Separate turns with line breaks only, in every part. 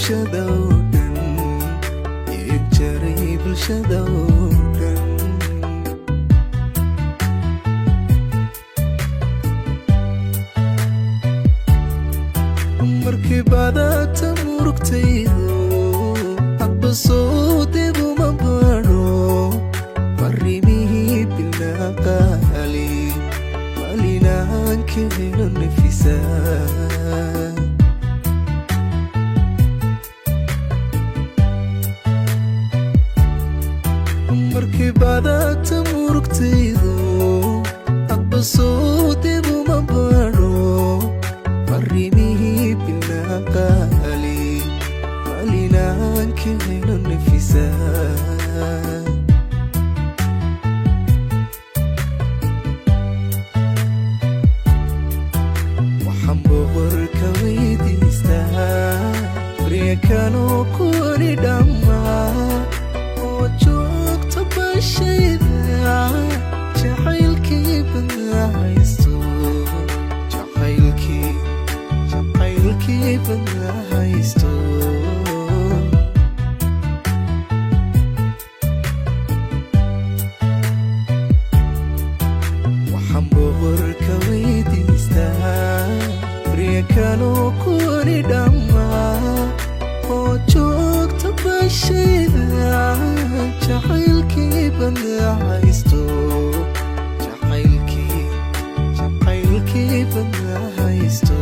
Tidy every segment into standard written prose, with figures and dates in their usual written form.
bulshadoodan jaray bulshadoodan markii badata murugtaydo hadba soo dego ma baro farrimihii bilaa qaali maalinaan ka helo nafisaa markii badata murugtaydo hadba soo dego ma baro farrimihii bilaa qaali maalinaan ka helo nafisaa waxaan boqorka weydiistaa baryakanoo kuwani dhammaa oo joogta bashayda jacaylkii badaa haysto jacaylkii badaa haysto waxaan boqorka weydiistaa baryakanoo kuwani dhammaa oo joogta bashayda jacaylkii badaa haysto jacaylkii badaa haysto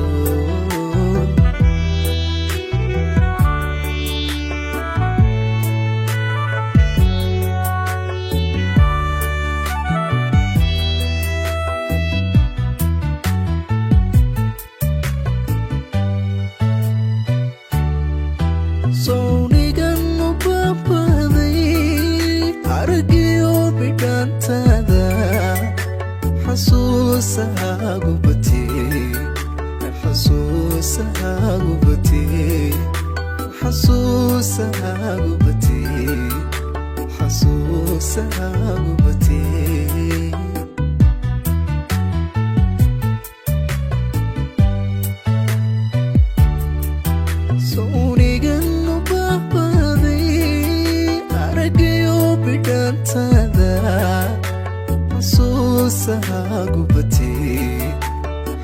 sawnigan u baabaday aragiyo bidhaantaada xasuusahaagu batee xasuusahaagu batee xasuusahaagu batee xasuusahaagu batee sawnigan u baabaday aragiyo bidhaantaada xasuusahaagu batee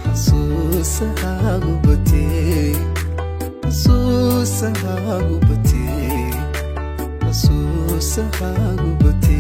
xasuusahaagu batee xasuusahaagu batee xasuusahaagu batee